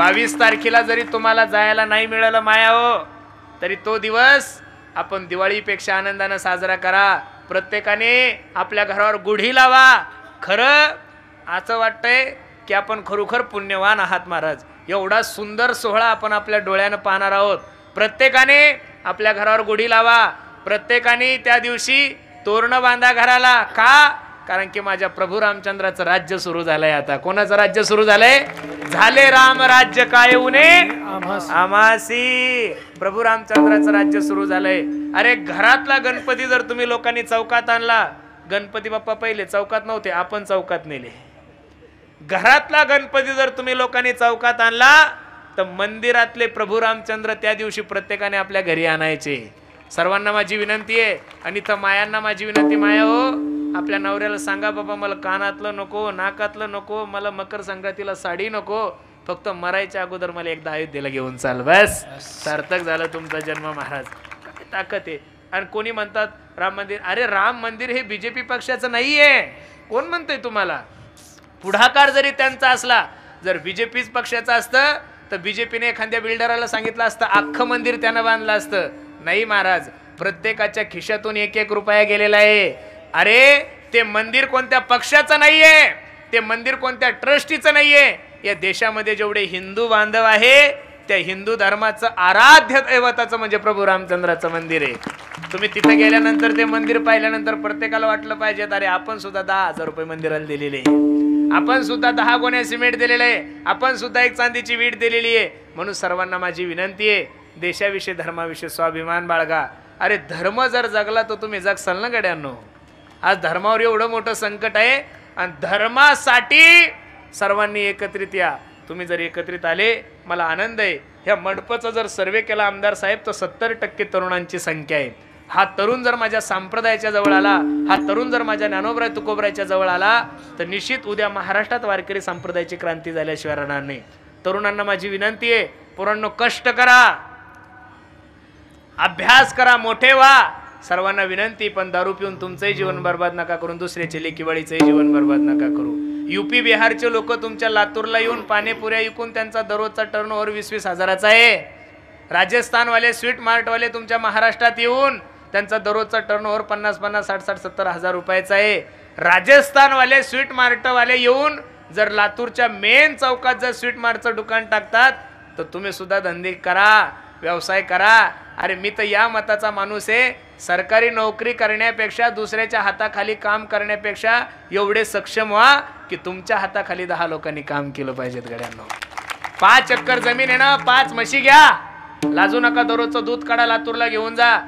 22 तारखेला जरी तुम्हाला जायला नाही मिळालं माया हो, तरी तो दिवस आपण दिवाळीपेक्षा आनंदाने साजरा करा. प्रत्येकाने आपल्या घरावर गुढी लावा. खरं असं वाटतंय की आपण खरोखर पुण्यवान आहात महाराज. एवढा सुंदर सोहळा आपण आपल्या डोळ्यानं पाहणार आहोत. प्रत्येकाने आपल्या घरावर गुढी लावा. प्रत्येकाने त्या दिवशी तोरण बांधा घराला. का? कारण की माझ्या प्रभू रामचंद्राचं राज्य सुरू झालंय. आता कोणाचं राज्य सुरू झालंय? झाले राम राज्य काय उने आमासी. प्रभू रामचंद्राचं राज्य सुरू झालंय. अरे घरातला गणपती जर तुम्ही लोकांनी चौकात आणला, गणपती बाप्पा पहिले चौकात नव्हते, आपण चौकात नेले. घरातला गणपती जर तुम्ही लोकांनी चौकात आणला तर मंदिरातले प्रभू रामचंद्र त्या दिवशी प्रत्येकाने आपल्या घरी आणायचे. सर्वांना माझी विनंती आहे. आणि इथं मायांना माझी विनंती, माया हो आपल्या नवऱ्याला सांगा, बाबा मला कानातलं नको, नाकातलं नको, मला मकर संक्रांतीला साडी नको, फक्त मरायच्या अगोदर मला एकदा अयोध्येला घेऊन चाल, बस सार्थक झालं तुमचा जन्म महाराज. काय ताकद आहे. आणि कोणी म्हणतात राम मंदिर. अरे राम मंदिर हे बीजेपी पक्षाचं नाहीये. कोण म्हणतंय तुम्हाला? पुढाकार जरी त्यांचा असला, जर बीजेपीच पक्षाचं असतं तर बीजेपीने एखाद्या बिल्डराला सांगितलं असतं अख्खं मंदिर त्यानं बांधलं असतं. नाही महाराज, प्रत्येकाच्या खिशातून 1-1 रुपया गेलेला आहे. अरे ते मंदिर कोणत्या पक्षाचं नाहीये, ते मंदिर कोणत्या ट्रस्टीचं नाहीये. या देशामध्ये जेवढे हिंदू बांधव आहे त्या हिंदू धर्माचं आराध्य दैवताचं म्हणजे प्रभू रामचंद्राचं मंदिर आहे. तुम्ही तिथे गेल्यानंतर ते मंदिर पाहिल्यानंतर प्रत्येकाला वाटलं पाहिजे अरे आपण सुद्धा 10,000 रुपये मंदिराला दिलेले आहे, आपण सुद्धा 10 गोण्या सिमेंट दिलेले आहे, आपण सुद्धा 1 चांदीची वीट दिलेली आहे. म्हणून सर्वांना माझी विनंती आहे, देशाविषयी धर्माविषयी स्वाभिमान बाळगा. अरे धर्म जर जगला तर तुम्ही जगसाल ना गड्यांनो. आज धर्मावर एवढं मोठं संकट आहे आणि धर्मासाठी सर्वांनी एकत्रित या. तुम्ही जर एकत्रित आले मला आनंद आहे. ह्या मंडपाचा जर सर्वे केला आमदार साहेब तर 70% तरुणांची संख्या आहे. हा तरुण जर माझ्या संप्रदायाच्या जवळ आला, हा तरुण जर माझ्या ज्ञानोबराय तुकोबरायच्या जवळ आला तर निश्चित उद्या महाराष्ट्रात वारकरी संप्रदायाची क्रांती झाल्याशिवाय राहणार नाही. तरुणांना माझी विनंती आहे, पोरांनो कष्ट करा, अभ्यास करा, मोठे व्हा. सर्वांना विनंती, पण दारू पिऊन तुमचंही जीवन बर्बाद नका करून दुसऱ्याचे लेकीवाळीचंही जीवन बर्बाद नका करू. यूपी बिहारचे लोक तुमच्या लातूरला येऊन पाणीपुऱ्या विकून त्यांचा दररोजचा टर्नओव्हर 20-20 हजाराचा आहे. राजस्थानवाले स्वीट मार्टवाले तुमच्या महाराष्ट्रात येऊन त्यांचा दररोजचा टर्नओव्हर 50-50, 60-60, 70 हजार रुपयाचा आहे. राजस्थानवाले स्वीट मार्टवाले येऊन जर लातूरच्या मेन चौकात जर स्वीट मार्टचं दुकान टाकतात तर तुम्ही सुद्धा धंदे करा, व्यवसाय करा. अरे मी तर या मताचा माणूस आहे, सरकारी नोकरी करण्यापेक्षा दुसऱ्याच्या हाताखाली काम करण्यापेक्षा एवढे सक्षम व्हा की तुमच्या हाताखाली 10 लोकांनी काम केलं पाहिजेत. गड्यांनो 5 एकर जमीन आहे ना, 5 म्हशी घ्या, लाजू नका. दररोजचं दूध काढा, लातूरला घेऊन जा.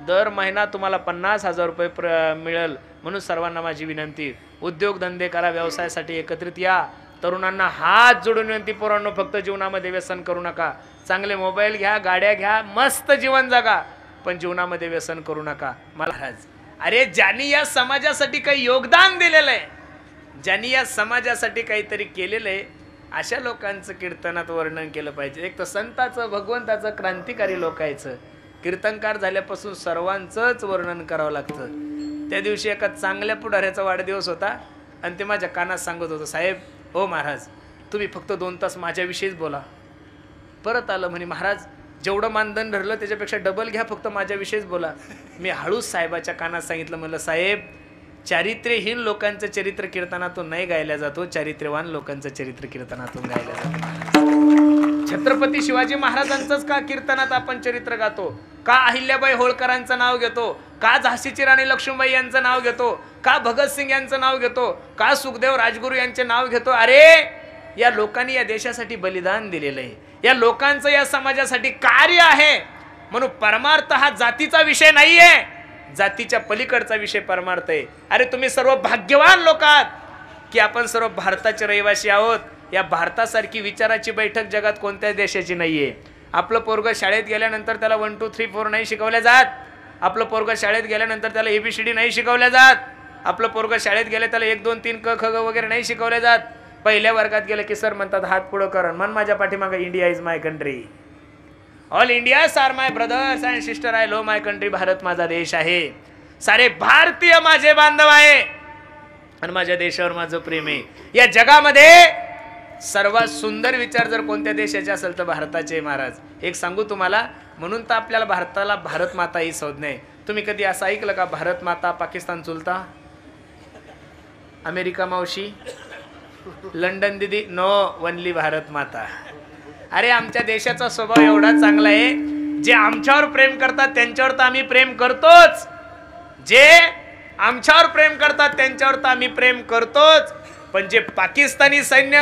दर महिना तुम्हाला 50,000 रुपये मिळेल. म्हणून सर्वांना माझी विनंती, उद्योगधंदे करा, व्यवसायासाठी एकत्रित या. तरुणांना हात जोडून विनंती, पोरांनो फक्त जीवनामध्ये व्यसन करू नका. चांगले मोबाईल घ्या, गाड्या घ्या, मस्त जीवन जगा, पण जीवनामध्ये व्यसन करू नका. महाराज अरे ज्यांनी या समाजासाठी काही योगदान दिलेलं आहे, ज्यांनी या समाजासाठी काहीतरी केलेलं आहे, अशा लोकांचं कीर्तनात वर्णन केलं पाहिजे. एक तर संताचं, भगवंताचं, क्रांतिकारी लोकांचं कीर्तनकार झाल्यापासून सर्वांचंच वर्णन करावं लागतं. त्या दिवशी एका चांगल्या पुढाऱ्याचा वाढदिवस होता आणि ते माझ्या कानात सांगत होतं, साहेब हो महाराज तुम्ही फक्त 2 तास माझ्याविषयीच बोला. परत आलं म्हणे, महाराज जेवढं मानधन धरलं त्याच्यापेक्षा डबल घ्या, फक्त माझ्याविषयीच बोला. मी हळूच साहेबाच्या कानात सांगितलं, म्हणलं साहेब चारित्र्यहीन लोकांचं चरित्र कीर्तनातून नाही गायला जातो, चारित्र्यवान लोकांचं चरित्र कीर्तनातून गायला जातो. छत्रपती शिवाजी महाराजांचंच का कीर्तनात आपण चरित्र गातो? का अहिल्याबाई होळकरांचं नाव घेतो? का झाशीची राणी लक्ष्मीबाई यांचं नाव घेतो? का भगतसिंग यांचं नाव घेतो? का सुखदेव राजगुरू यांचे नाव घेतो? अरे या लोकांनी या देशासाठी बलिदान दिलेलं आहे, या लोकांचं या समाजासाठी कार्य आहे. म्हणून परमार्थ हा जातीचा विषय नाहीये, जातीच्या पलीकडचा विषय परमार्थ आहे. अरे तुम्ही सर्व भाग्यवान लोक आहात की आपण सर्व भारताचे रहिवासी आहोत. या भारतासारखी विचाराची बैठक जगात कोणत्याच देशाची नाहीये. आपलं पोरगं शाळेत गेल्यानंतर त्याला 1 2 3 4 नाही शिकवल्या जात. आपलं पोरगं शाळेत गेल्यानंतर त्याला ABCD नाही शिकवल्या जात. आपलं पोरगं शाळेत गेले त्याला 1 2 3 क ख ग वगैरे नाही शिकवल्या जात. पहिल्या वर्गात गेले की सर म्हणतात हात पुढं कर, मन माझ्या पाठीमागे, India is my country, all Indians are my brothers and sister, I love my country, Bharat माझा देश आहे, सारे भारतीय माझे बांधव आहे आणि माझ्या देशावर माझं प्रेम आहे. या जगामध्ये सर्वात सुंदर विचार जर कोणत्या देशाचे असेल तर भारताचे महाराज. एक सांगू तुम्हाला, म्हणून तर आपल्याला भारताला भारत माता ही संज्ञा आहे. तुम्ही कधी असं ऐकलं का भारत माता पाकिस्तान चुलता, अमेरिका मावशी, लंडन दिदी? नो, वनली भारत माता. अरे आमच्या देशाचा स्वभाव एवढा चांगला आहे, जे आमच्यावर प्रेम करतात त्यांच्यावर तर आम्ही प्रेम करतोच, जे आमच्यावर प्रेम करतात त्यांच्यावर तर आम्ही प्रेम करतोच, पण जे पाकिस्तानी सैन्य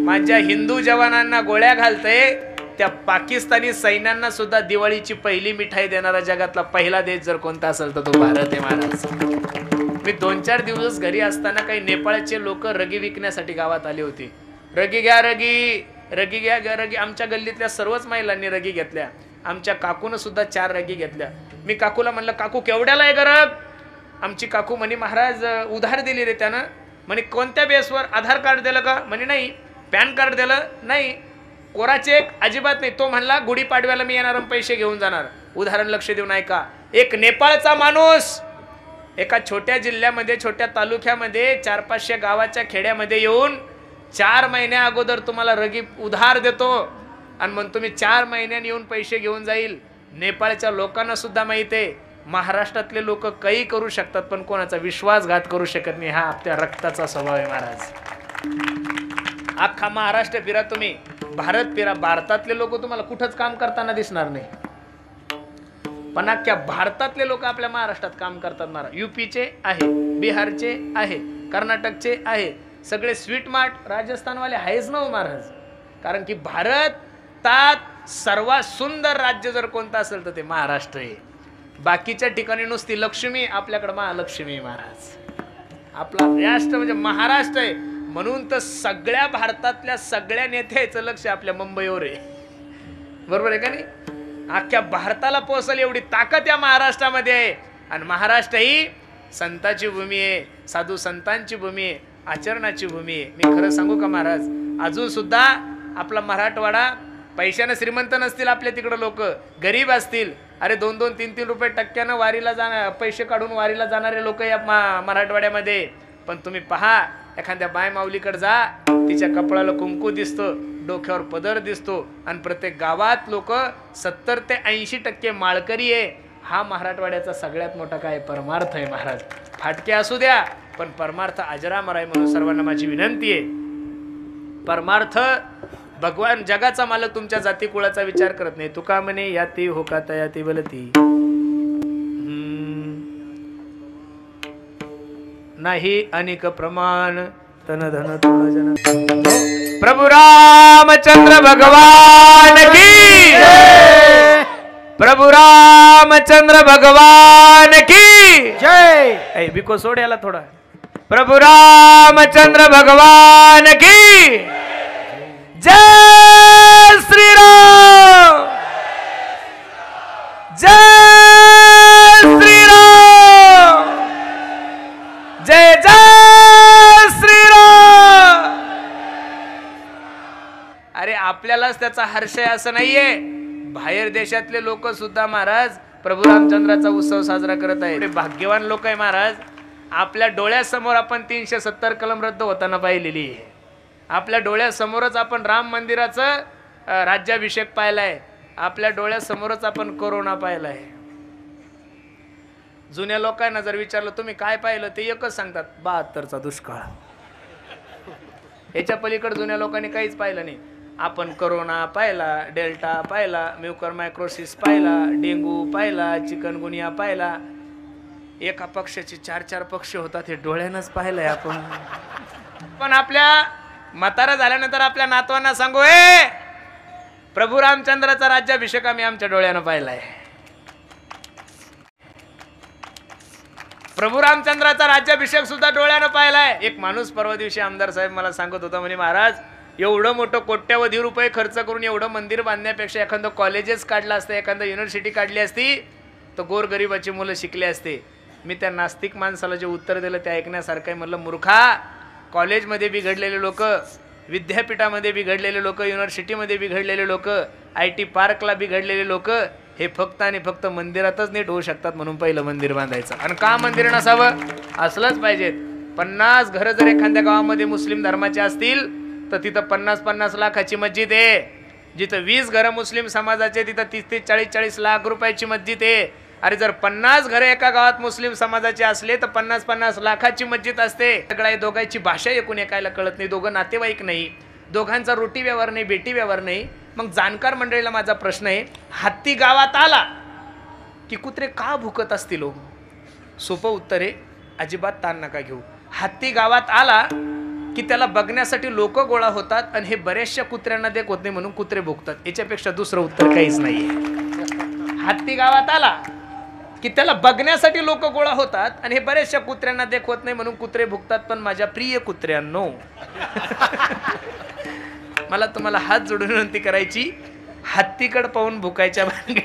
माझ्या हिंदू जवानांना गोळ्या घालतंय, त्या पाकिस्तानी सैन्यांना सुद्धा दिवाळीची पहिली मिठाई देणारा जगातला पहिला देश जर कोणता असेल तर तो भारत आहे महाराज. मी 2-4 दिवस घरी असताना काही नेपाळचे लोक रगी विकण्यासाठी गावात आले होते. रगी घ्या, रगी, रगी घ्या, रगी. आमच्या गल्लीतल्या सर्वच महिलांनी रगी घेतल्या. आमच्या काकून सुद्धा 4 रगी घेतल्या. मी काकूला म्हणलं, काकू केवढ्याला आहे गरब? आमची काकू म्हणे, महाराज उधार दिली रे त्यानं. म्हणे कोणत्या बेसवर? आधार कार्ड दिलं का? म्हणे नाही. पॅन कार्ड दिलं? नाही. कोरा चेक? अजिबात नाही. तो म्हणला गुढीपाडव्याला मी येणार, पैसे घेऊन जाणार. उदाहरण लक्ष देऊन ऐका. एक नेपाळचा माणूस एका छोट्या जिल्ह्यामध्ये, छोट्या तालुक्यामध्ये, 400-500 गावाच्या खेड्यामध्ये येऊन 4 महिन्या अगोदर तुम्हाला रगी उधार देतो आणि मग तुम्ही 4 महिन्यांनी येऊन पैसे घेऊन जाईल. नेपाळच्या लोकांना सुद्धा माहित आहे, महाराष्ट्रातले लोक काही करू शकतात पण कोणाचा विश्वासघात करू शकत नाही. हा आपल्या रक्ताचा स्वभाव आहे महाराज. अख्खा महाराष्ट्र फिरा तुम्ही, भारत फिरा, भारतातले लोक तुम्हाला कुठंच काम करताना दिसणार नाही, पण अख्ख्या भारतातले लोक आपल्या महाराष्ट्रात काम करतात महाराज. यूपीचे आहे, बिहारचे आहे, कर्नाटकचे आहे, सगळे स्वीट मार्ट राजस्थानवाले आहेच ना महाराज. कारण की भारतात सर्वात सुंदर राज्य जर कोणतं असेल तर ते महाराष्ट्र आहे. बाकीच्या ठिकाणी नुसती लक्ष्मी, आपल्याकडे महालक्ष्मी महाराज. आपला राष्ट्र म्हणजे महाराष्ट्र आहे. म्हणून तर सगळ्या भारतातल्या सगळ्या नेत्याचं लक्ष आपल्या मुंबईवर आहे. बरोबर आहे का नाही? अख्ख्या भारताला पोहोचल एवढी ताकद या महाराष्ट्रामध्ये आहे. आणि महाराष्ट्र ही संतांची भूमी आहे, साधू संतांची भूमी आहे, आचरणाची भूमी आहे. मी खरं सांगू का महाराज, अजून सुद्धा आपला मराठवाडा, पैशाने श्रीमंत नसतील आपल्या तिकडं लोक, गरीब असतील. अरे 2-2, 3-3 रुपये टक्क्यानं वारीला जाणार, पैसे काढून वारीला जाणारे लोक या मराठवाड्यामध्ये. पण तुम्ही पहा, एखाद्या बाय माऊलीकडे जा, तिच्या कपडाला कुंकू दिसतो, डोक्यावर पदर दिसतो, आणि प्रत्येक गावात लोक 70 ते 80% माळकरी आहे. हा मराठवाड्याचा सगळ्यात मोठा काय परमार्थ आहे महाराज. फाटके असू द्या पण परमार्थ अजरामर आहे. म्हणून सर्वांना माझी विनंती आहे, परमार्थ भगवान जगाचा मालक तुमच्या जाती कुळाचा विचार करत नाही. तुका म्हणे याती होकाता याती बलती नाही अनेक प्रमाण तन धन तृण जन. प्रभु रामचंद्र भगवान की जय. प्रभु रामचंद्र भगवान की जय. ऐ बिको सोड याला थोडा. प्रभु रामचंद्र भगवान की जय. श्री राम, जय श्री राम, जय जय श्री राम. अरे आपल्यालाच त्याचा हर्ष आहे असं नाहीये, बाहेर देशातले लोक सुद्धा महाराज प्रभू रामचंद्राचा उत्सव साजरा करत आहेत. भाग्यवान लोक आहे महाराज. आपल्या डोळ्यासमोर आपण 370 कलम रद्द होताना पाहिलेली आहे. आपल्या डोळ्यासमोरच आपण राम मंदिराचं राज्याभिषेक पाहिलाय. आपल्या डोळ्यासमोरच आपण कोरोना पाहिलाय. जुन्या लोकांना जर विचारलं तुम्ही काय पाहिलं, ते एकच सांगतात, 72चा दुष्काळ. याच्या पलीकडे जुन्या लोकांनी काहीच पाहिलं नाही. आपण कोरोना पाहिला, डेल्टा पाहिला, म्युकरमायक्रोसिस पाहिला, डेंगू पाहिला, चिकनगुनिया पाहिला. एका पक्षाचे 4-4 पक्ष होतात, हे डोळ्यानंच पाहिलंय आपण. पण आपल्या म्हातारा झाल्यानंतर आपल्या नातवांना सांगू, ए प्रभू रामचंद्राचा राज्याभिषेक आम्ही आमच्या डोळ्यानं पाहिलाय. प्रभू रामचंद्राचा राज्याभिषेक सुद्धा डोळ्यानं पाहिलाय. एक माणूस परवा दिवशी आमदार साहेब मला सांगत होता, म्हणे महाराज एवढं मोठं कोट्यवधी रुपये खर्च करून एवढं मंदिर बांधण्यापेक्षा एखादं कॉलेजेस काढलं असतं, एखादं युनिव्हर्सिटी काढली असती तर गोरगरिबाची मुलं शिकले असते. मी त्या नास्तिक माणसाला जे उत्तर दिलं ते ऐकण्यासारखं आहे. म्हणलं मूर्खा, कॉलेजमध्ये बिघडलेले लोक, विद्यापीठामध्ये बिघडलेले लोक, युनिव्हर्सिटीमध्ये बिघडलेले लोक, IT पार्कला बिघडलेले लोक हे फक्त आणि फक्त मंदिरातच नीट होऊ शकतात. म्हणून पहिलं मंदिर बांधायचं. आणि का मंदिर नसावं? असलंच पाहिजेत. 50 घरं जर एखाद्या गावामध्ये मुस्लिम धर्माचे असतील तर तिथं 50-50 लाखाची मस्जिद आहे. जिथं 20 घरं मुस्लिम समाजाचे तिथं 30-40 लाख रुपयाची मस्जिद आहे. अरे जर 50 घरं एका गावात मुस्लिम समाजाचे असले तर 50-50 लाखाची मस्जिद असते. सगळ्या दोघांची भाषा एकूण एकायला कळत नाही, दोघं नातेवाईक नाही, दोघांचा रोटी व्यवहार नाही, बेटी व्यवहार नाही. मग जाणकार मंडळीला माझा प्रश्न आहे, हत्ती गावात आला की कुत्रे का भुकत असतील हो? सोपं उत्तर आहे, अजिबात ताण नका घेऊ. हत्ती गावात आला की त्याला बघण्यासाठी लोक गोळा होतात आणि हे बऱ्याचशा कुत्र्यांना देख होत नाही म्हणून कुत्रे भुकतात. याच्यापेक्षा दुसरं उत्तर काहीच नाहीये. हत्ती गावात आला की त्याला बघण्यासाठी लोक गोळा होतात आणि हे बऱ्याचशा कुत्र्यांना देख होत नाही म्हणून कुत्रे भुकतात. पण माझ्या प्रिय कुत्र्यांनो, मला तुम्हाला हात जोडून विनंती करायची, हत्तीकडे पाहून भुकायच्या भानगडीत.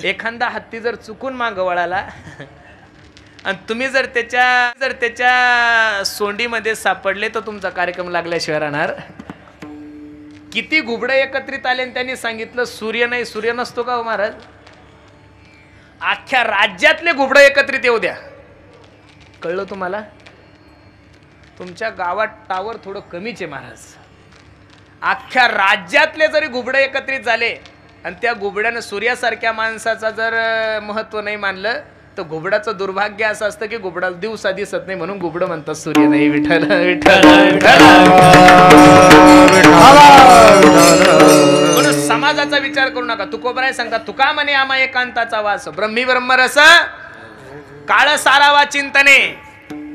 एखादा हत्ती जर चुकून मागं वळाला आणि तुम्ही जर त्याच्या सोंडीमध्ये सापडले तर तुमचा कार्यक्रम लागल्याशिवाय राहणार. किती घुबडं एकत्रित आले आणि त्यांनी सांगितलं सूर्य नाही, सूर्य नसतो का हो महाराज? अख्ख्या राज्यातले घुबडं एकत्रित येऊ द्या. कळलं तुम्हाला? तुमच्या गावात टावर थोडं कमीच आहे महाराज. अख्ख्या राज्यातले जरी घुबडे एकत्रित झाले आणि त्या घुबड्यानं सूर्यासारख्या माणसाचा जर महत्व नाही मानलं तर घुबडाचं दुर्भाग्य असं असतं की घुबडाला दिवसा दिसत नाही म्हणून घुबडं म्हणतात सूर्य नाही. विठ्ठल विठ्ठल म्हणून समाजाचा विचार करू नका. तुकोबराय सांगतात, तुका म्हणे आम्हा एकांताचा वास, ब्रह्मी ब्रह्मरस काळ सारावा चिंतने,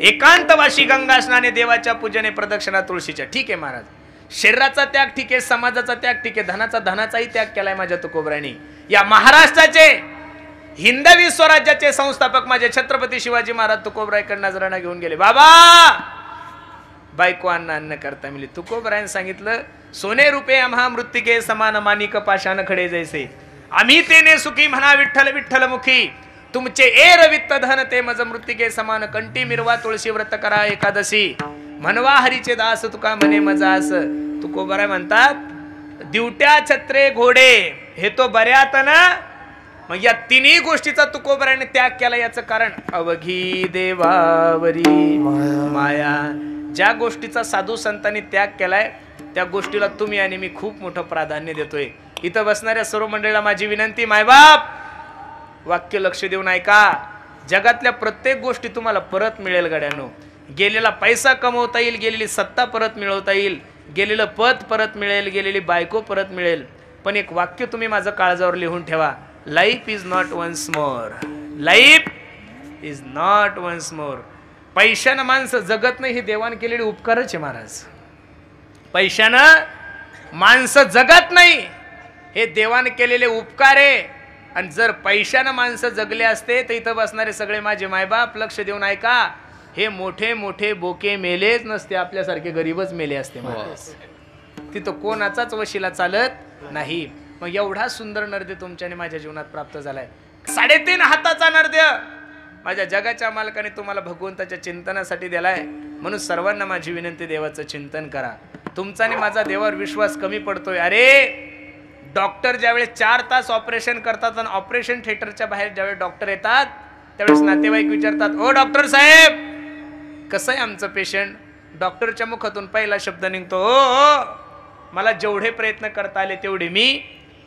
एकांतवाशी गंगा स्नाने, देवाच्या पूजने, प्रदक्षिणा तुळशीच्या. ठीक आहे महाराज, शरीराचा त्याग ठीक आहे, समाजाचा त्याग ठीक आहे, धनाचाही त्याग केलाय माझ्या तुकोबरायनी. या महाराष्ट्राचे हिंदवी स्वराज्याचे संस्थापक माझे छत्रपती शिवाजी महाराज तुकोबरायकडे नजराणा घेऊन गेले. बाबा बायको अन्न करता मिली. तुकोबरायने सांगितलं, सोने रुपे आम्हा मृत्तिके समान, मानिक पाषाण खडे जैसे, आम्ही तेने सुखी म्हणा विठ्ठल विठ्ठल मुखी, तुमचे एर वित्त धन ते मज मृत्तिके समान, कंठी मिरवा तुळशी व्रत करा एकादशी, म्हणवा हरीचे दास तुका म्हणे मजास. तुकोबराय म्हणतात, दिवट्या छत्रे घोडे हे तो बऱ्यात ना. मग या तिन्ही गोष्टीचा तुकोबरायने त्याग केला. याचं कारण अवघी देवावरी माया. ज्या गोष्टीचा साधू संतांनी त्याग केलाय त्या गोष्टीला तुम्ही आणि मी खूप मोठं प्राधान्य देतोय. इथं बसणाऱ्या सर्व मंडळीला माझी विनंती, मायबाप वाक्य लक्ष देऊन ऐका. जगातल्या प्रत्येक गोष्टी तुम्हाला परत मिळेल गड्यानो. गेलेला पैसा कमवता येईल, गेलेली सत्ता परत मिळवता येईल, गेलेलं पद परत मिळेल, गेलेली बायको परत मिळेल. पण एक वाक्य तुम्ही माझं काळजावर लिहून ठेवा, life is not once more. Life is not once more. पैशानं माणसं जगत नाही, हे देवान केलेले उपकारच आहे महाराज. पैशानं माणसं जगत नाही, हे देवान केलेले उपकार आहे. आणि जर पैशानं माणसं जगले असते तर इथं बसणारे सगळे माझे मायबाप लक्ष देऊन ऐका, हे मोठे मोठे बोके मेलेच नसते, आपल्यासारखे गरीबच मेले असते महाराज. तिथं कोणाचाच वशिला चालत नाही. मग एवढा सुंदर नरदे तुमच्याने माझ्या जीवनात प्राप्त झालाय. 3.5 हाताचा नरदे माझ्या जगाच्या मालकाने तुम्हाला भगवंताच्या चिंतनासाठी दिलाय. म्हणून सर्वांना माझी विनंती, देवाचं चिंतन करा. तुमचा आणि माझा देवावर विश्वास कमी पडतोय. अरे डॉक्टर ज्यावेळेस 4 तास ऑपरेशन करतात आणि ऑपरेशन थिएटरच्या बाहेर ज्यावेळेस डॉक्टर येतात त्यावेळेस नातेवाईक विचारतात, ओ डॉक्टर साहेब कसं आहे आमचं पेशंट? डॉक्टरच्या मुखातून पहिला शब्द निघतो, हो मला जेवढे प्रयत्न करता आले तेवढे मी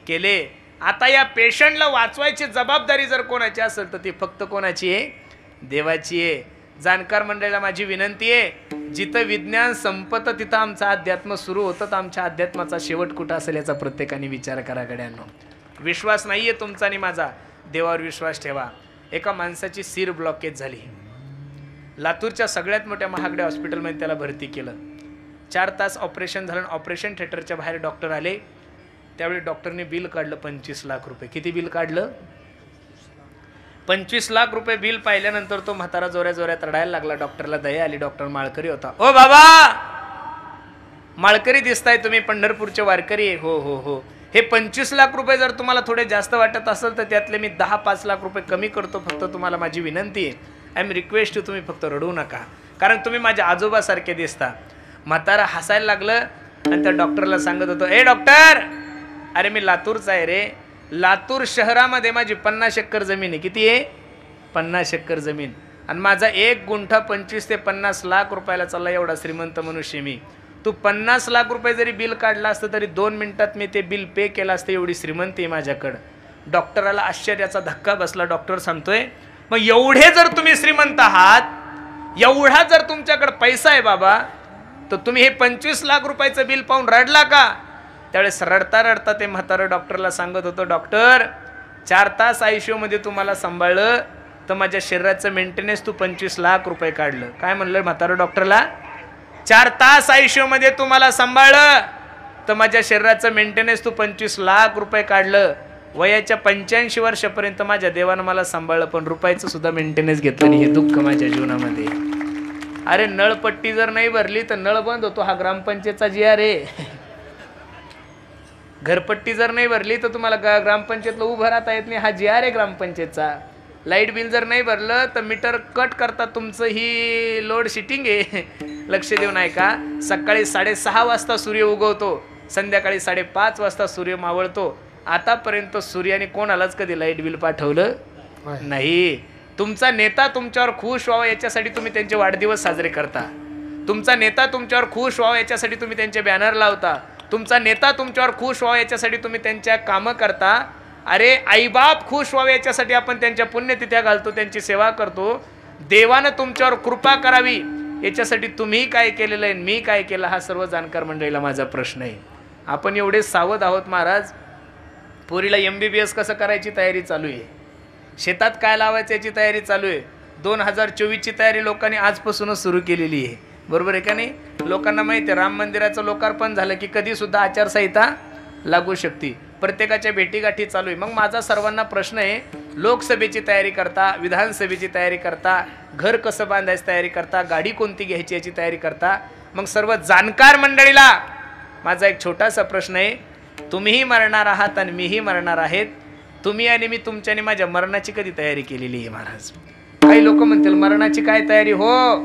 केले. आता या पेशंटला वाचवायची जबाबदारी जर कोणाची असेल तर ती फक्त कोणाची आहे? देवाची आहे. जाणकार मंडळीला माझी विनंती आहे, जिथं विज्ञान संपतं तिथं आमचं अध्यात्म सुरू होतं, तर आमच्या अध्यात्माचा शेवट कुठं असेल याचा प्रत्येकाने विचार करा गड्यांनो. विश्वास नाहीये तुमचा आणि माझा, देवावर विश्वास ठेवा. एका माणसाची सीर ब्लॉकेज झाली, लातूरच्या सगळ्यात मोठ्या महागड्या हॉस्पिटलमध्ये त्याला भरती केलं. 4 तास ऑपरेशन झालं. ऑपरेशन थिएटरच्या बाहेर डॉक्टर आले. त्यावेळी डॉक्टरने बिल काढलं 25 लाख रुपये. किती बिल काढलं? 25 लाख रुपये बिल. पाहिल्यानंतर तो म्हातारा जोऱ्या जोऱ्यात रडायला लागला. डॉक्टरला दया आली. डॉक्टर माळकरी होता. ओ बाबा माळकरी दिसताय तुम्ही, पंढरपूरचे वारकरी? हो हो हो. हे 25 लाख रुपये जर तुम्हाला थोडे जास्त वाटत असेल तर त्यातले मी 10-5 लाख रुपये कमी करतो. फक्त तुम्हाला माझी विनंती आहे, आय एम रिक्वेस्ट, तुम्ही फक्त रडू नका, कारण तुम्ही माझ्या आजोबासारखे दिसता. म्हातारा हसायला लागलं आणि त्या डॉक्टरला सांगत होतो, ए डॉक्टर, अरे मी लातूरचा आहे रे. लातूर शहरामध्ये माझी 50 एकर जमीन आहे. किती आहे? 50 एकर जमीन. आणि माझा 1 गुंठा 25 ते 50 लाख रुपयाला चालला. एवढा श्रीमंत मनुष्य मी. तू 50 लाख रुपये जरी बिल काढलं असतं तरी 2 मिनिटात मी ते बिल पे केलं असतं, एवढी श्रीमंती आहे माझ्याकडं. डॉक्टराला आश्चर्याचा धक्का बसला. डॉक्टर सांगतोय मग एवढे जर तुम्ही श्रीमंत आहात, एवढा जर तुमच्याकडे पैसा आहे बाबा, तर तुम्ही हे 25 लाख रुपयाचं बिल पाहून रडला का? त्यावेळेस रडता रडता ते म्हातारं डॉक्टरला सांगत होतं, डॉक्टर 4 तास ICU मध्ये तुम्हाला सांभाळलं तर माझ्या शरीराचं मेंटेनन्स तू 25 लाख रुपये काढलं. काय म्हणलं म्हातारं डॉक्टरला? 4 तास ICU मध्ये तुम्हाला सांभाळलं तर माझ्या शरीराचं मेंटेनन्स तू 25 लाख रुपये काढलं. वयाच्या 85 वर्षापर्यंत माझ्या देवानं मला सांभाळलं, पण रुपयाचं सुद्धा मेंटेनन्स घेतलं नाही. हे दुःख माझ्या जीवनामध्ये. अरे नळपट्टी जर नाही भरली तर नळ बंद होतो, हा ग्रामपंचायतचा GR आहे. घरपट्टी जर नाही भरली तर तुम्हाला ग्रामपंचायतला उभं राहता येत नाही, हा GR आहे ग्रामपंचायतचा. लाईट बिल जर नाही भरलं तर मीटर कट करतात तुमचं, ही लोड शेडिंग आहे. लक्ष देऊन ऐका. सकाळी 6:30 वाजता सूर्य उगवतो, संध्याकाळी 5:30 वाजता सूर्य मावळतो. आतापर्यंत सूर्याने कोणालाच कधी लाईट बिल पाठवलं नाही. तुमचा नेता तुमच्यावर खुश व्हावा याच्यासाठी तुम्ही त्यांचे वाढदिवस साजरे करता. तुमचा नेता तुमच्यावर खुश व्हावा याच्यासाठी तुम्ही त्यांचे बॅनर लावता. तुमचा नेता तुमच्यावर खुश व्हावा याच्यासाठी तुम्ही त्यांच्या कामं करता. अरे आईबाप खुश व्हावे याच्यासाठी आपण त्यांच्या पुण्यतिथ्या घालतो, त्यांची सेवा करतो. देवानं तुमच्यावर कृपा करावी याच्यासाठी तुम्ही काय केलेलं आहे, मी काय केलं, हा सर्व जाणकार मंडळीला माझा प्रश्न आहे. आपण एवढे सावध आहोत महाराज. पोरीला MBBS कसं करायची तयारी चालू आहे, शेतात काय लावायचं याची तयारी चालू आहे. 2024ची तयारी लोकांनी आजपासूनच सुरू केलेली आहे. बरोबर आहे का नाही? लोकांना माहिती आहे राम मंदिराचं लोकार्पण झालं की कधी सुद्धा आचारसंहिता लागू शकते. प्रत्येकाच्या भेटीगाठी चालू आहे. मग माझा सर्वांना प्रश्न आहे, लोकसभेची तयारी करता, विधानसभेची तयारी करता, घर कसं बांधायची तयारी करता, गाडी कोणती घ्यायची याची तयारी करता. मग सर्व जाणकार मंडळीला माझा एक छोटासा प्रश्न आहे. तुम्हीही मरणार आहात आणि मीही मरणार आहेत. तुम्ही आणि मी तुमच्याने माझ्या मरणाची कधी तयारी केलेली आहे महाराज? काही लोक म्हणतील मरणाची काय तयारी? हो,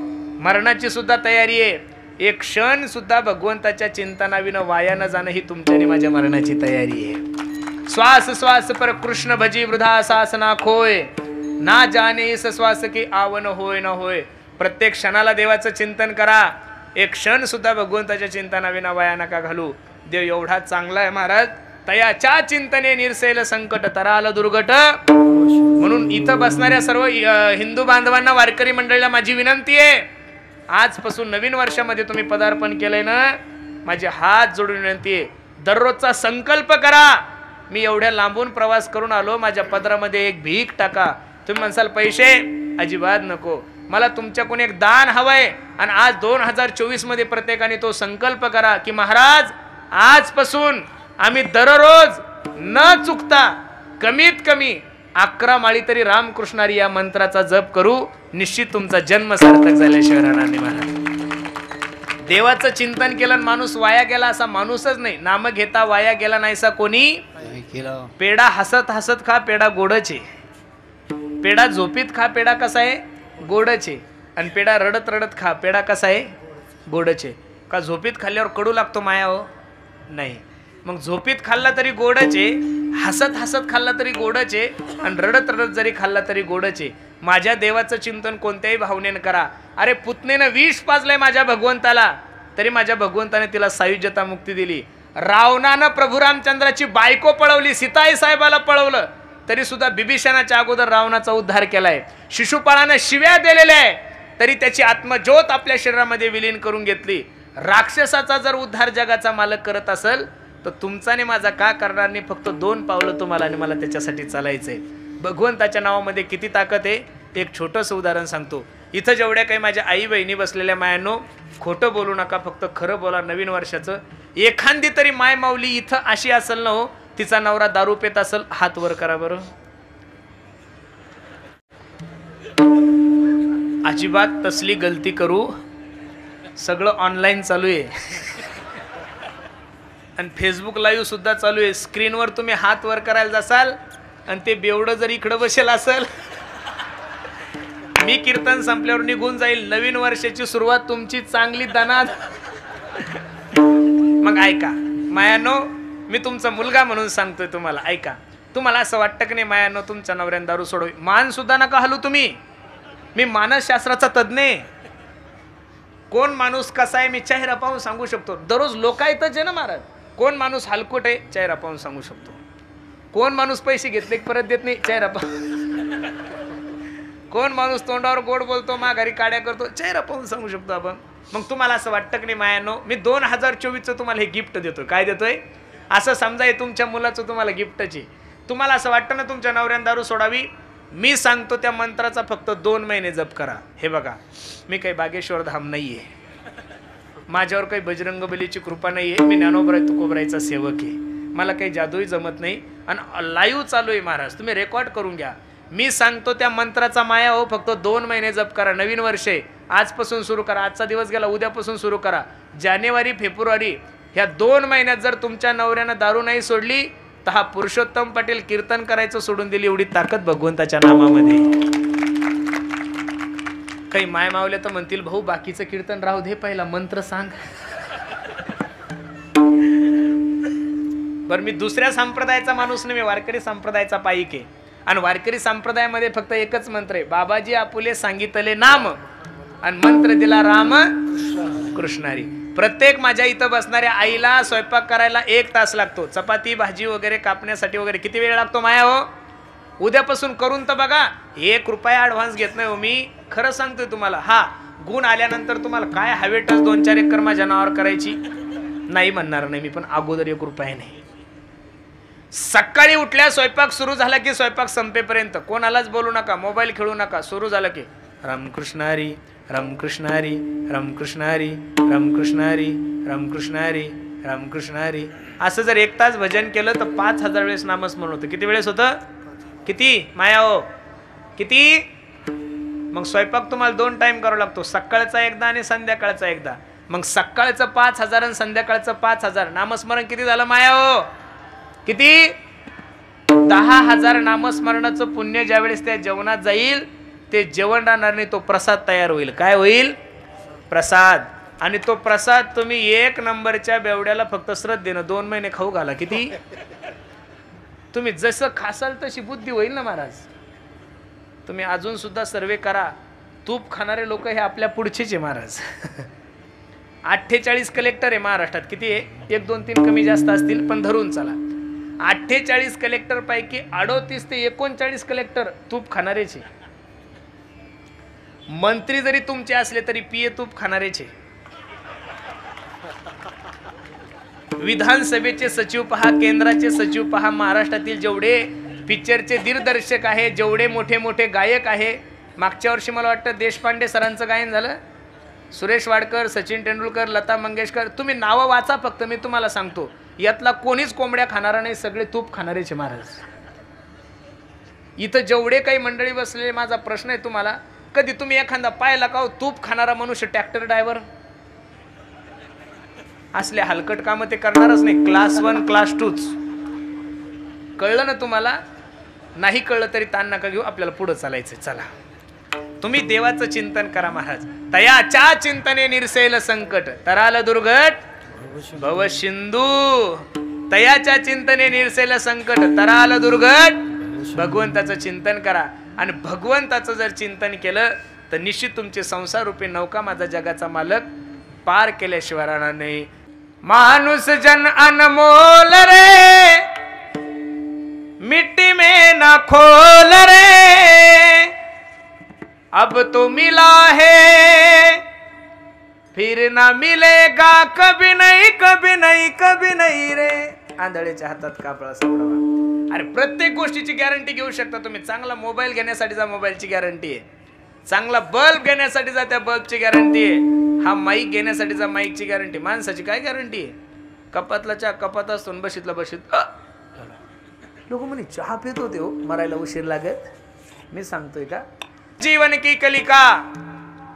मरणाची सुद्धा तयारी आहे. एक क्षण सुद्धा भगवंताच्या चिंतनाविनं वाया न जाणं ही तुमच्याने माझ्या मरणाची तयारी आहे. श्वास श्वास पर कृष्ण भजी वृथा सासना खोय, ना जाने इस श्वास की आवन होय न होय. प्रत्येक क्षणाला देवाचं चिंतन करा. एक क्षण सुद्धा भगवंताच्या चिंतनाविना वाया नका घालू. देव एवढा चांगला आहे महाराज, तयाच्या चिंतने निरसेल संकट तराल दुर्घट. म्हणून इथं बसणाऱ्या सर्व हिंदू बांधवांना, वारकरी मंडळीला माझी विनंती आहे, आजपासून नवीन वर्षामध्ये तुम्ही पदार्पण केलंय ना, माझे हात जोडून विनंती आहे, दररोजचा संकल्प करा. मी एवढ्या लांबून प्रवास करून आलो, माझ्या पदरामध्ये एक भीक टाका. तुम्ही म्हणसाल पैसे, अजिबात नको, मला तुमच्याकडून एक दान हवंय. आणि आज 2024 मध्ये प्रत्येकाने तो संकल्प करा की महाराज आजपासून आम्ही दररोज न चुकता कमीत कमी 11 माळी तरी रामकृष्णारी या मंत्राचा जप करू. निश्चित तुमचा जन्म सार्थक झाल्याशिवाय राहणार नाही महाराज. देवाचं चिंतन केलं माणूस वाया गेला असा माणूसच नाही. नाम घेता वाया गेला नाहीसा कोणी. पेडा हसत हसत खा, पेडा गोडच आहे. पेडा झोपीत खा, पेडा कसा आहे? गोडच आहे. आणि पेडा रडत रडत खा, पेडा कसा आहे? गोडच आहे. का झोपीत खाल्ल्यावर कडू लागतो माया? हो नाही. मग झोपीत खाल्ला तरी गोडच आहे, हसत हसत खाल्ला तरी गोडच आहे, आणि रडत रडत जरी खाल्ला तरी गोडच आहे. माझ्या देवाचं चिंतन कोणत्याही भावनेनं करा. अरे पुतनेनं विष पाजलंय माझ्या भगवंताला, तरी माझ्या भगवंताने तिला सायुज्यता मुक्ती दिली. रावणानं प्रभू रामचंद्राची बायको पळवली, सीताई साहेबाला पळवलं, तरी सुद्धा बिभीषणाच्या अगोदर रावणाचा उद्धार केलाय. शिशुपाळानं शिव्या दिलेल्या आहे, तरी त्याची आत्मज्योत आपल्या शरीरामध्ये विलीन करून घेतली. राक्षसाचा जर उद्धार जगाचा मालक करत असेल तर तुमचा आणि माझा का करणार नाही? फक्त 2 पावलं तुम्हाला आणि मला त्याच्यासाठी चालायचंय. भगवंताच्या नावामध्ये किती ताकद आहे. एक छोटंसं उदाहरण सांगतो. इथं जेवढ्या काही माझ्या आई बहिणी बसलेल्या मायांनो, खोटं बोलू नका, फक्त खरं बोला. नवीन वर्षाचं एखादी तरी माय माऊली इथं अशी असेल ना हो, तिचा नवरा दारू पेत असेल, हात वर करा बरं. अजिबात तसली गलती करू. सगळं ऑनलाईन चालू आहे आणि फेसबुक लाईव्ह सुद्धा चालू आहे. स्क्रीनवर तुम्ही हात वर करायला जासाल आणि ते बेवडं जर इकडं बसेल असेल, मी कीर्तन संपल्यावर निघून जाईल. नवीन वर्षाची सुरुवात तुमची चांगली दनाद. मग ऐका मायानो, मी तुमचा मुलगा म्हणून सांगतोय तुम्हाला, ऐका. तुम्हाला असं वाटतं की नाही मायानो तुमच्या नवऱ्यानं दारू सोडवी? मान सुद्धा नका हलू तुम्ही. मी मानसशास्त्राचा तज्ञ आहे. कोण माणूस कसा आहे मी चेहरा पाहून सांगू शकतो. दररोज लोकायतच आहे ना महाराज. कोण माणूस हलकट आहे चेहरा पाहून सांगू शकतो. कोण माणूस पैसे घेतले परत देत नाही चेहरा पाहून. कोण माणूस तोंडावर गोड बोलतो माघारी काड्या करतो चेहरा पाहून सांगू शकतो आपण. मग तुम्हाला असं वाटतं की नाही मायानो मी 2024चं तुम्हाला हे गिफ्ट देतोय. काय देतोय? असं समजा हे तुमच्या मुलाचं तुम्हाला गिफ्टची. तुम्हाला असं वाटतं ना तुमच्या नवऱ्यानं दारू सोडावी. मी सांगतो त्या मंत्राचा फक्त 2 महिने जप करा. हे बघा मी काही बागेश्वर धाम नाहीये, माझ्यावर काही बजरंग बलीची कृपा नाहीये, मी ज्ञानोबराय तुकोबरायचा सेवक आहे, मला काही जादूही जमत नाही आणि लाईव्ह चालू आहे महाराज. तुम्ही रेकॉर्ड करून घ्या. मी सांगतो त्या मंत्राचा माया हो फक्त 2 महिने जप करा. नवीन वर्ष आहे आजपासून सुरू करा. आजचा दिवस गेला उद्यापासून सुरू करा. जानेवारी फेब्रुवारी ह्या 2 महिन्यात जर तुमच्या नवऱ्यानं दारू नाही सोडली तर हा पुरुषोत्तम पाटील कीर्तन करायचं सोडून दिली एवढी ताकद भगवंताच्या नामामध्ये. काही माय मावले तर म्हणतील भाऊ बाकीचं कीर्तन राहू दे पहिला मंत्र सांग. बरं मी दुसऱ्या संप्रदायाचा माणूस नाही, मी वारकरी संप्रदायाचा पाईक आहे आणि वारकरी संप्रदायामध्ये फक्त एकच मंत्र आहे. बाबाजी आपुले सांगितले नाम आणि मंत्र दिला राम कृष्णारी. प्रत्येक माझ्या इथं बसणाऱ्या आईला स्वयंपाक करायला 1 तास लागतो. चपाती भाजी वगैरे कापण्यासाठी वगैरे किती वेळ लागतो माया हो? उद्यापासून करून तर बघा. 1 रुपया ॲडव्हान्स घेत नाही हो मी, खरं सांगतोय तुम्हाला. हा गुण आल्यानंतर तुम्हाला काय हवेटच 2-4 एकर माझ्या नावावर करायची नाही म्हणणार नाही मी, पण अगोदर 1 रुपया नाही. सकाळी उठल्या स्वयंपाक सुरू झाला की स्वयंपाक संपेपर्यंत कोणालाच बोलू नका, मोबाईल खेळू नका. सुरू झालं की रामकृष्णारी रामकृष्णारी रामकृष्णारी रामकृष्णारी रामकृष्णारी रामकृष्णारी असं जर 1 तास भजन केलं तर 5000 वेळेस नामस्मरण होतं. किती वेळेस होतं? किती माया हो? किती? मग स्वयंपाक तुम्हाला 2 टाइम करावा लागतो, सकाळचा एकदा आणि संध्याकाळचा एकदा. मग सकाळचं 5000 आणि संध्याकाळचं 5000 नामस्मरण किती झालं माया हो? किती? 10,000 नामस्मरणाचं पुण्य ज्या वेळेस त्या जेवणात जाईल ते जेवण राहणार नाही, तो प्रसाद तयार होईल. काय होईल? प्रसाद. आणि तो प्रसाद तुम्ही 1 नंबरच्या बेवड्याला फक्त श्रद्धेनं 2 महिने खाऊ घाला. किती? तुम्ही जसं खासाल तशी बुद्धी होईल ना महाराज. तुम्ही अजून सुद्धा सर्वे करा. तूप खाणारे लोक हे आपल्या पुढचेच आहे महाराज. 48 कलेक्टर आहे महाराष्ट्रात. किती आहे? 1, 2, 3 कमी जास्त असतील पण धरून चला. 48 कलेक्टर पैकी 38 ते 39 कलेक्टर तूप खाणारेचे. मंत्री जरी तुमचे असले तरी पिये तूप खाणारेचे. विधानसभेचे सचिव पहा, केंद्राचे सचिव पहा, महाराष्ट्रातील जेवढे पिक्चरचे दिग्दर्शक आहे, जेवढे मोठे मोठे गायक आहे. मागच्या वर्षी मला वाटतं देशपांडे सरांचं गायन झालं. सुरेश वाडकर, सचिन तेंडुलकर, लता मंगेशकर. तुम्ही नावं वाचा फक्त, मी तुम्हाला सांगतो यातला कोणीच कोंबड्या खाणारा नाही, सगळे तूप खाणारेचे महाराज. इथं जेवढे काही मंडळी बसलेले, माझा प्रश्न आहे तुम्हाला, कधी तुम्ही एखादा पाहिला का तूप खाणारा मनुष्य? ट्रॅक्टर ड्रायव्हर असले हलकट कामं ते करणारच नाही. क्लास 1 क्लास 2च. कळलं ना तुम्हाला? नाही कळलं तरी ताण नका घेऊ, आपल्याला पुढे चालायचं. चला तुम्ही देवाचं चिंतन करा महाराज. तयाच्या चिंतने निरसेल संकट, तराल दुर्घट भव सिंधू. तयाच्या चिंतने निरसेल संकट, तराल दुर्घट. भगवंताचं चिंतन करा आणि भगवंताचं जर चिंतन केलं तर निश्चित तुमचे संसार रूपी नौका माझा जगाचा मालक पार केल्याशिवाय राहणार नाही. मानुस जन अनमोल रे, मिट्टी में ना खोल रे, अब तो मिला है फिर ना मिलेगा कभी नहीं कभी नहीं कभी नहीं रे. आंधळेच्या हातात कापळा सापडावा. अरे प्रत्येक गोष्टीची गॅरंटी घेऊ शकता तुम्ही. चांगला मोबाईल घेण्यासाठीचा मोबाईलची गॅरंटी आहे, चांगला बल्ब घेण्यासाठीचा त्या बल्बची गॅरंटी आहे, हा माईक घेण्यासाठीचा माईकची गॅरंटी. माणसाची काय गॅरंटी आहे? कपातला चहा कपात असतो, बशीतला बशीत. लोक म्हणे चहा पित होते हो, मरायला उशीर लागत. मी सांगतोय का? जीवन की कलिका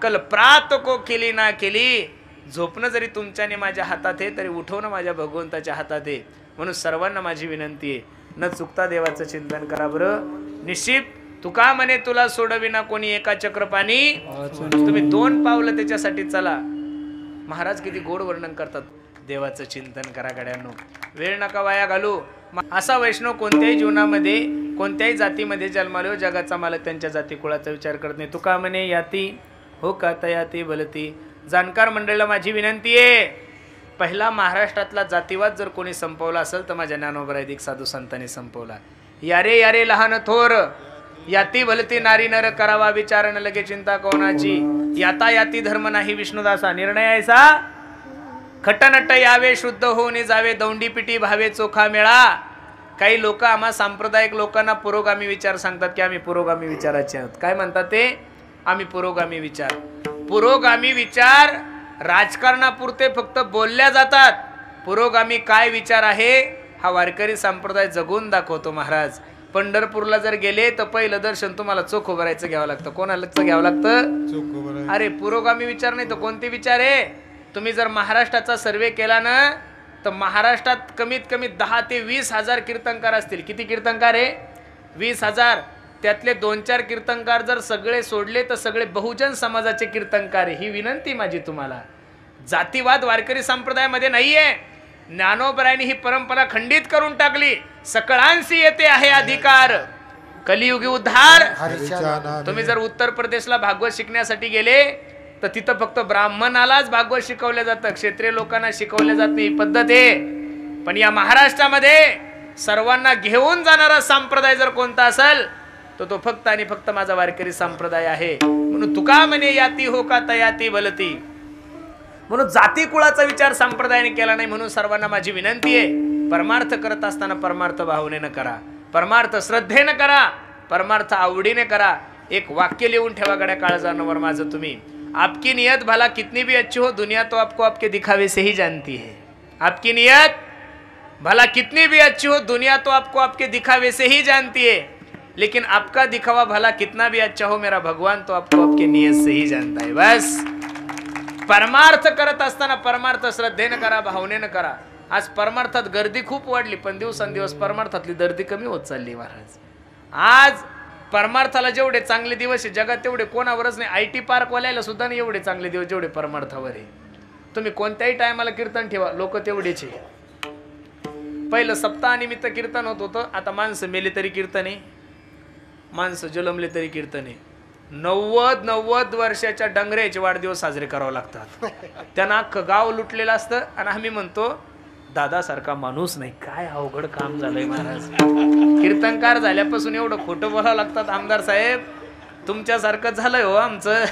कल प्रात को केली ना केली. झोपणं जरी तुमच्याने माझ्या हातात आहे तरी उठवणं माझ्या भगवंताच्या हातात आहे. म्हणून सर्वांना माझी विनंती आहे, न चुकता देवाचं चिंतन करा बरं. निश्चित तुका म्हणे तुला सोडविना कोणी एका चक्रपाणी. तुम्ही 2 पावलं त्याच्यासाठी चला. महाराज किती गोड वर्णन करतात. देवाचं चिंतन करा गड्यांनो, वेळ नका वाया घालू. असा वैष्णव कोणत्याही जीवनामध्ये कोणत्याही जातीमध्ये जन्मालो, जगाचा मालक त्यांच्या जाती कुळाचा विचार करत नाही. तुका म्हणे याती हो का तयाती बलती, जाणकार मंडळीला माझी विनंती आहे, पहिला महाराष्ट्रातला जातीवाद जर कोणी संपवला असेल तर माझ्या ज्ञानोबराय एक साधू संतांनी संपवला. यारे यारे लहान थोर, याती भलती नारी नर, करावा विचार न लगे चिंता कोणाची. याता याती धर्म नाही विष्णुदासा, निर्णय ऐसा खटनट यावे शुद्ध होऊन जावे, दौंडी पिटी भावे चोखा मेळा. काही लोक आम्हा सांप्रदायिक लोकांना पुरोगामी विचार सांगतात की आम्ही पुरोगामी विचाराचे आहोत. काय म्हणतात ते? आम्ही पुरोगामी विचार. पुरोगामी विचार राजकारणापुरते फक्त बोलल्या जातात. पुरोगामी काय विचार आहे हा वारकरी संप्रदाय जगून दाखवतो. महाराज पंढरपूरला जर गेले तर पहिलं दर्शन तुम्हाला चोख उभारायचं घ्यावं लागतं. कोणाला घ्यावं लागतं? अरे पुरोगामी विचार नाही तर कोणते विचार आहे? तुम्ही जर महाराष्ट्राचा सर्वे केला ना तर महाराष्ट्रात कमीत कमी 10 ते 20 हजार कीर्तनकार असतील. किती कीर्तनकार आहे? 20,000. त्यातले 2-4 कीर्तनकार जर सगळे सोडले तर सगळे बहुजन समाजाचे कीर्तनकार. ही विनंती माझी तुम्हाला. जातीवाद वारकरी संप्रदायामध्ये नाहीये. ज्ञानोबरायांनी ही परंपरा खंडित करून टाकली. सकळांशी येते आहे अधिकार, कलियुगी उद्धार. तुम्ही जर उत्तर प्रदेशला भागवत शिकण्यासाठी गेले तर तिथं फक्त ब्राह्मणालाच भागवत शिकवलं जातं, क्षेत्रीय लोकांना शिकवलं जात नाही. ही पद्धत आहे. पण या महाराष्ट्रामध्ये सर्वांना घेऊन जाणारा संप्रदाय जर कोणता असेल तर तो फक्त आणि फक्त माझा वारकरी संप्रदाय आहे. म्हणून तुका म्हणे याती हो का तयाती भलती. म्हणून जाती कुळाचा विचार संप्रदायाने केला नाही. म्हणून सर्वांना माझी विनंती आहे, परमार्थ करत असताना परमार्थ भावनेनं करा, परमार्थ श्रद्धेनं करा, परमार्थ आवडीने करा. एक वाक्य लिहून ठेवा गड्या काळजांवर माझं तुम्ही. आपकी नियत भला कितनी भी अच्छी हो, दुनिया तो आपको आपके दिखावे से ही जानती है. आपकी नियत भला कितनी भी अच्छी हो, दुनिया तो आपको आपके दिखावे से ही जानती है, लेकिन आपका दिखावा भला कितना भी अच्छा हो, मेरा भगवान तो आपको आपके नियत से ही जानता है. बस परमार्थ करत असताना परमार्थ श्रद्धेनं करा, भावनेनं करा. आज परमार्थात गर्दी खूप वाढली, पण दिवसेंदिवस परमार्थातली गर्दी कमी होत चालली. महाराज आज परमार्थाला जेवढे चांगले दिवस आहे जगात तेवढे कोणावरच नाही. IT पार्क वाल्याला सुद्धा नाही एवढे चांगले दिवस जेवढे परमार्थावर आहे. तुम्ही कोणत्याही टायमाला कीर्तन ठेवा, लोक तेवढेच आहे. पहिलं सप्ताहानिमित्त कीर्तन होत होतं, आता माणसं मेले तरी कीर्तन आहे, माणसं जलमले तरी कीर्तन आहे. 90 वर्षाच्या डंगऱ्याचे वाढदिवस साजरे करावे लागतात. त्यांना अख्खं गाव लुटलेलं असतं आणि आम्ही म्हणतो दादासारखा माणूस नाही. काय अवघड काम झालंय महाराज. कीर्तनकार झाल्यापासून एवढं खोटं बोलावं लागतात. आमदार साहेब तुमच्यासारखं झालंय हो आमचं.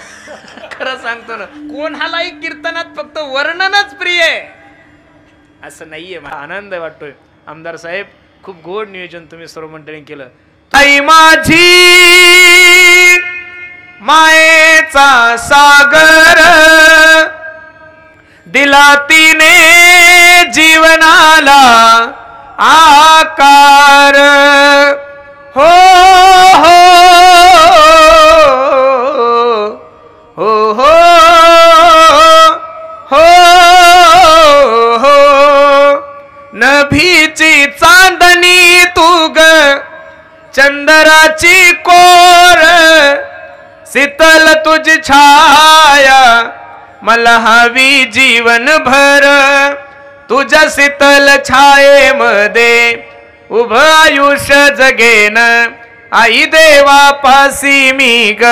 खरं सांगतो ना, कोणालाही कीर्तनात फक्त वर्णनच प्रिय आहे असं नाहीये. मला आनंद वाटतोय. आमदार साहेब खूप गोड नियोजन तुम्ही सर्व मंडळी केलं. आई माझी मायेचा सागर दिला तिने जीवनाला आकार. हो हो हो हो हो हो नभीची चांदणी तू ग, चंद्राची कोर, शीतल तुझी छाया मला हवी जीवन भर. तुझ्या शीतल छायेमध्ये उभं आयुष्य जगेन. आई देवापासी मी ग,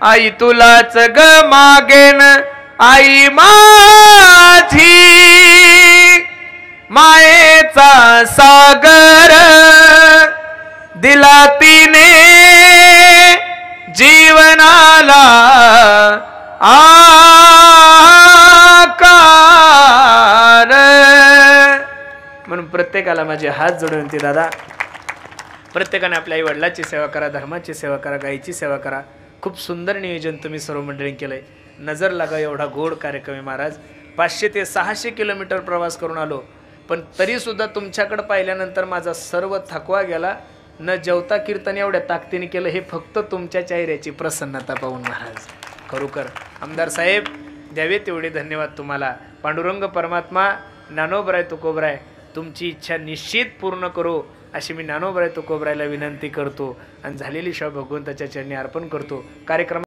आई तुलाच ग मागेन. आई माझी मायेचा सागर दिला तिने जीवनाला आकार. म्हणून प्रत्येकाला माझे हात जोडून विनंती, दादा प्रत्येकाने आपल्या आई वडिलाची सेवा करा, धर्माची सेवा करा, गायीची सेवा करा. खूप सुंदर नियोजन तुम्ही सर्व मंडळी केलंय. नजर लागा एवढा गोड कार्यक्रम आहे महाराज. 500 ते 600 किलोमीटर प्रवास करून आलो, पण तरी सुद्धा तुमच्याकडे पाहिल्यानंतर माझा सर्व थकवा गेला. न जेवता कीर्तन एवढ्या ताकदीने केलं हे फक्त तुमच्या चेहऱ्याची प्रसन्नता पाहून महाराज. खरोखर आमदार साहेब द्यावे तेवढे धन्यवाद तुम्हाला. पांडुरंग परमात्मा ज्ञानोबराय तुकोबराय तुमची इच्छा निश्चित पूर्ण करो अशी मी ज्ञानोबराय तुकोबरायला विनंती करतो आणि झालेली सेवा भगवंताच्या चरणी अर्पण करतो. कार्यक्रम